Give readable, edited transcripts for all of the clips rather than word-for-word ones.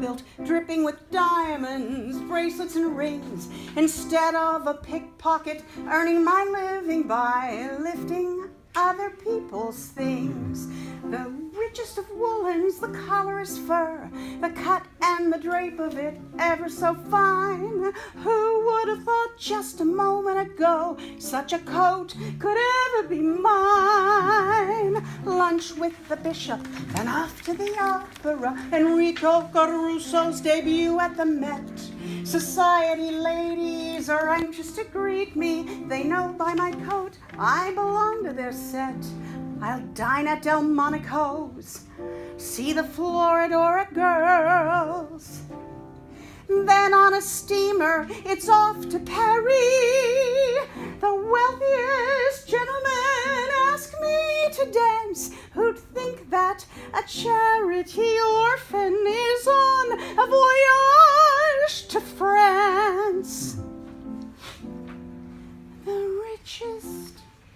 built, dripping with diamonds, bracelets and rings, instead of a pickpocket, earning my living by lifting other people's things. The richest of woolens, the color is fur, the cut and the drape of it ever so fine. Who would have thought just a moment ago such a coat could ever be mine? Lunch with the bishop, then off to the opera, Enrico Caruso's debut at the Met. Society ladies are anxious to greet me. They know by my coat I belong to their set. I'll dine at Delmonico's, see the Floridora girls. Then on a steamer, it's off to Paris. The wealthiest gentlemen ask me to dance. Who'd think that a charity orphan is on a voyage to France? The richest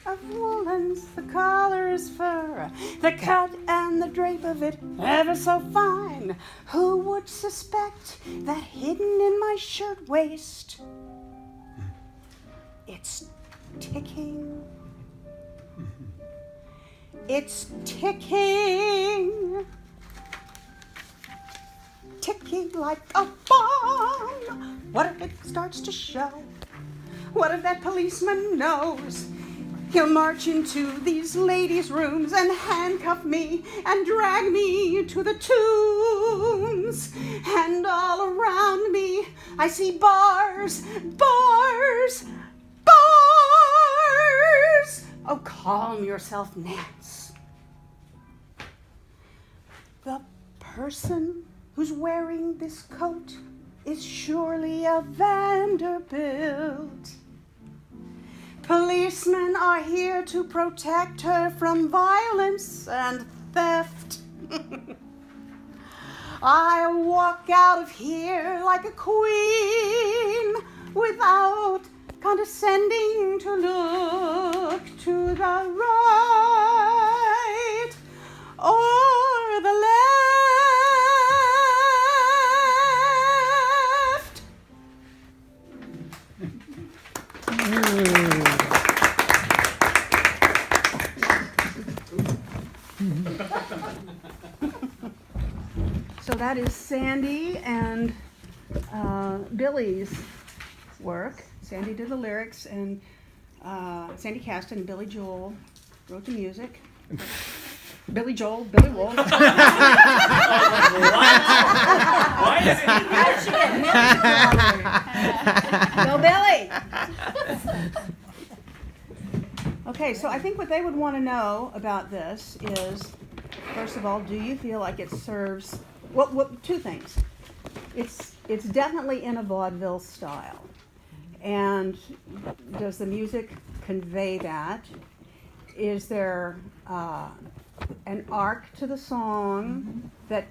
of woolens, the collar is fur, the cut and the drape of it ever so fine. Who would suspect that hidden in my shirtwaist, it's ticking. It's ticking. Ticking like a bomb. What if it starts to show? What if that policeman knows? He'll march into these ladies' rooms and handcuff me and drag me to the tombs. And all around me I see bars, bars, bars. Oh, calm yourself, Nance. The person who's wearing this coat is surely a Vanderbilt. Policemen are here to protect her from violence and theft. I walk out of here like a queen without condescending to look to the right or the left. So that is Sandy and Billy's work. Sandy did the lyrics, and Sandy Caston and Billy Joel wrote the music. Billy Joel, Billy Wolf. What? Why is it? No, Billy. Okay, so I think what they would want to know about this is, first of all, do you feel like it serves? Well, two things. It's definitely in a vaudeville style, and does the music convey that? Is there an arc to the song that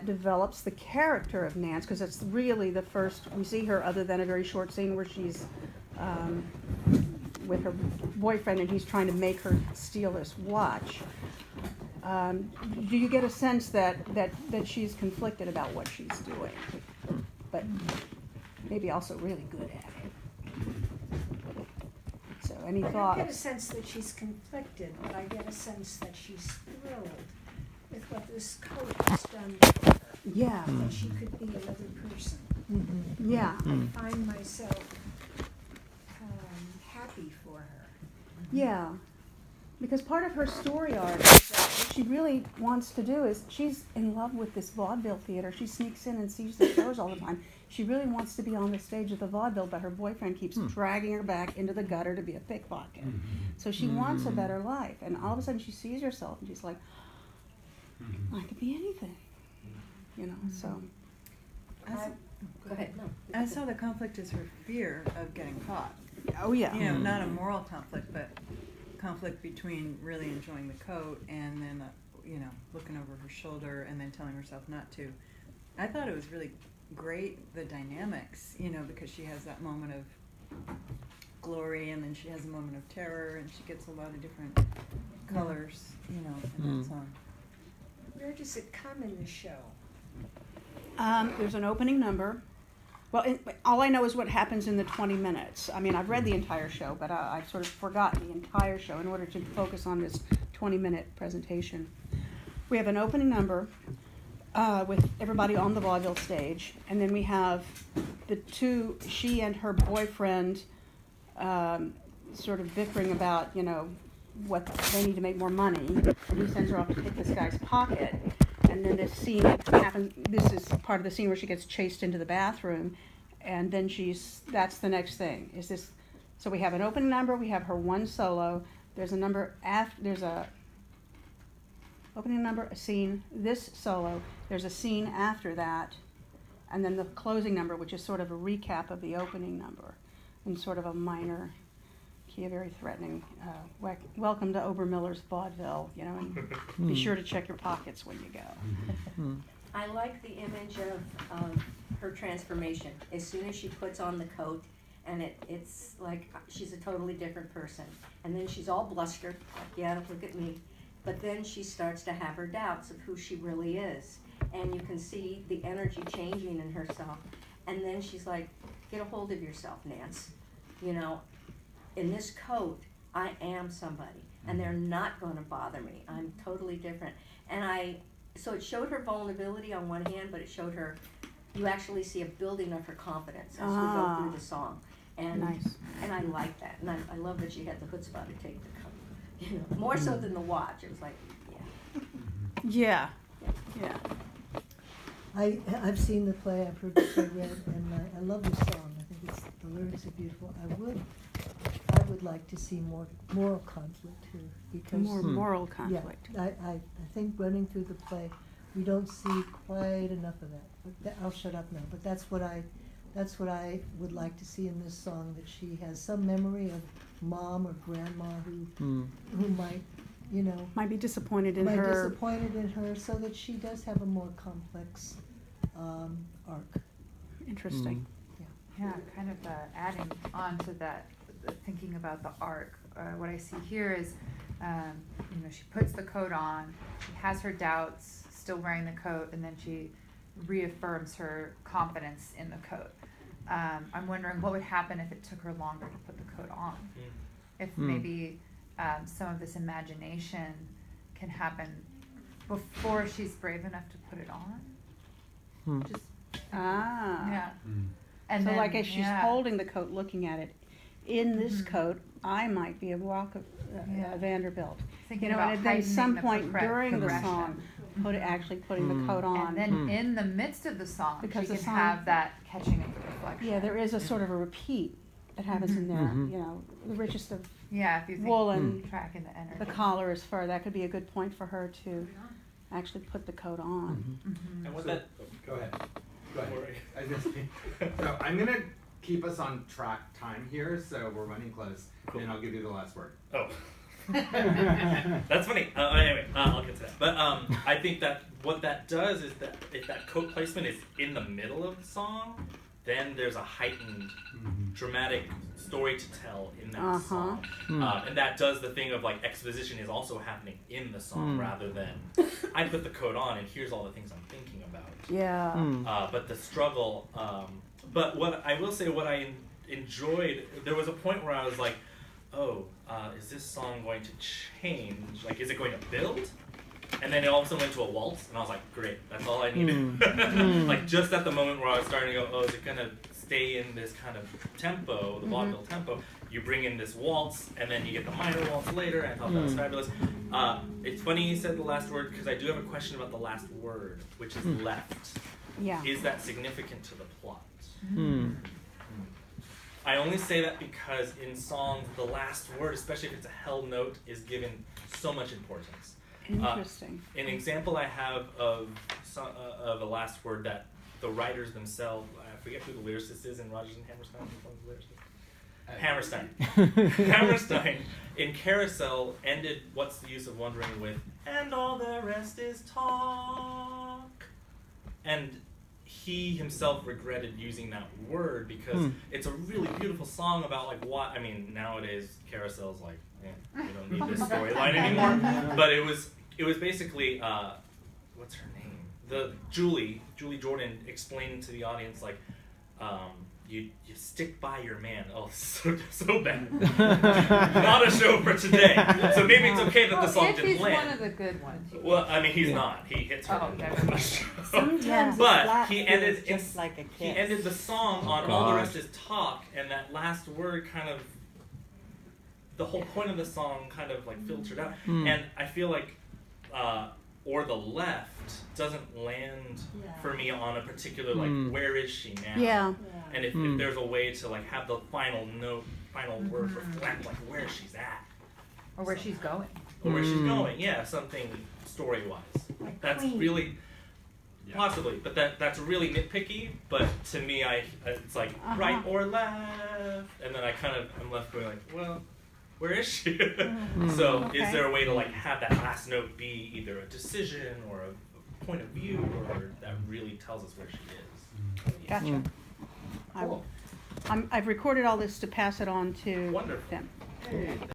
develops the character of Nance? Because it's really the first we see her, other than a very short scene where she's with her boyfriend and he's trying to make her steal this watch. Do you get a sense that she's conflicted about what she's doing, but maybe also really good at it? So any thoughts? I don't get a sense that she's conflicted, but I get a sense that she's thrilled with what this coat has done for her. Yeah. That she could be another person. Mm-hmm. Yeah. I find myself happy for her. Yeah. Because part of her story arc is that what she really wants to do is, she's in love with this vaudeville theater. She sneaks in and sees the shows all the time. She really wants to be on the stage of the vaudeville, but her boyfriend keeps dragging her back into the gutter to be a pickpocket. So she wants a better life. And all of a sudden she sees herself and she's like, I could be anything. You know, so. Go ahead. No. I saw the conflict as her fear of getting caught. Oh, yeah. You know, not a moral conflict, but conflict between really enjoying the coat and then, looking over her shoulder and then telling herself not to. I thought it was really great, the dynamics, because she has that moment of glory and then she has a moment of terror and she gets a lot of different colors, in that song. Where does it come in the show? There's an opening number. Well, all I know is what happens in the 20 minutes. I mean, I've read the entire show, but I've sort of forgotten the entire show in order to focus on this 20-minute presentation. We have an opening number with everybody on the vaudeville stage, and then we have she and her boyfriend sort of bickering about, what they need to make more money, and he sends her off to pick this guy's pocket. And then this scene happens. This is part of the scene where she gets chased into the bathroom, and then that's the next thing. So we have an opening number. We have her one solo. There's a number there's a opening number, a scene. This solo. There's a scene after that, and then the closing number, which is sort of a recap of the opening number, in sort of a minor key, a very threatening. Welcome to Obermiller's vaudeville. And be sure to check your pockets when you go. I like the image of her transformation. As soon as she puts on the coat, and it's like she's a totally different person. And then she's all blustered, like, yeah, look at me. But then she starts to have her doubts of who she really is. And you can see the energy changing in herself. And then she's like, get a hold of yourself, Nance. In this coat, I am somebody. And they're not going to bother me. I'm totally different. So it showed her vulnerability on one hand, but it showed her, you actually see a building of her confidence as we go through the song. And Nice. And I like that. And I love that she had the chutzpah to take the coat. More so than the watch. It was like, Yeah. Yeah. I've seen the play, I've heard the play read, and I love the song. I think the lyrics are beautiful. I would like to see more moral conflict here, because More moral conflict. Yeah, I think running through the play, we don't see quite enough of that. But I'll shut up now. But that's what I would like to see in this song. That she has some memory of mom or grandma who might, Might be disappointed in might her. disappointed in her, so that she does have a more complex arc. Interesting. Yeah, kind of adding on to that, thinking about the arc. What I see here is, she puts the coat on, she has her doubts, still wearing the coat, and then she reaffirms her confidence in the coat. I'm wondering what would happen if it took her longer to put the coat on. If maybe some of this imagination can happen before she's brave enough to put it on. Just yeah. And So then, like if she's holding the coat, looking at it, in this coat, I might be a Vanderbilt. Thinking And about at then some heightening point the during the progression. song, actually putting the coat on. And then in the midst of the song, Because she the can song- have that catching of the reflection. Yeah, there is a sort of a repeat that happens in there. The richest of Yeah, if you think wool and tracking the energy. the collar is fur. That could be a good point for her to actually put the coat on. And what So- that Go ahead. Go ahead. Worry. I was gonna say, so I'm gonna keep us on track time here, so we're running close, Cool. and I'll give you the last word. Oh. That's funny. Anyway, I'll get to that. But I think that what that does is that if that coat placement is in the middle of the song, then there's a heightened dramatic story to tell in that song. And that does the thing of like exposition is also happening in the song rather than I put the coat on and here's all the things I'm thinking about. Yeah. But the struggle, but what I will say, what I enjoyed, there was a point where I was like, oh, is this song going to change? Like, is it going to build? And then it all of a sudden went to a waltz, and I was like, great, that's all I needed. Like, just at the moment where I was starting to go, oh, is it going to stay in this kind of tempo, the vaudeville tempo? You bring in this waltz, and then you get the minor waltz later, and I thought that was fabulous. It's funny you said the last word, because I do have a question about the last word, which is left. Yeah. Is that significant to the plot? I only say that because in songs, the last word, especially if it's a held note, is given so much importance. Interesting. An example I have of a last word that the writers themselves, I forget who the lyricist is in Rodgers and Hammerstein. Hammerstein. Hammerstein in Carousel ended What's the Use of Wondering with, and all the rest is talk. And he himself regretted using that word because it's a really beautiful song about like what, I mean, nowadays Carousel's like, we don't need this storyline anymore. But it was basically, what's her name? Julie Jordan explaining to the audience like, you stick by your man. Oh, so bad. Not a show for today. So maybe it's okay that the song if didn't he's land. one of the good ones. Well, I mean, he's not. He hits her. Oh, in never the mind. show. Sometimes But flat he feels ended just like a kiss. He ended the song on all the rest is talk, and that last word kind of, the whole point of the song kind of like filtered out. And I feel like, or the left doesn't land for me on a particular like, where is she now? Yeah. And if there's a way to like have the final note, final word reflect like where she's at. Or where she's going. Or where she's going, yeah, something story-wise. Like That's Queen. really, possibly, but that's really nitpicky, but to me, it's like, right or left, and then I'm left going like, well, where is she? So Okay. is there a way to like have that last note be either a decision or a point of view, or that really tells us where she is? Gotcha. Cool. I've recorded all this to pass it on to Wonderful. them. Hey.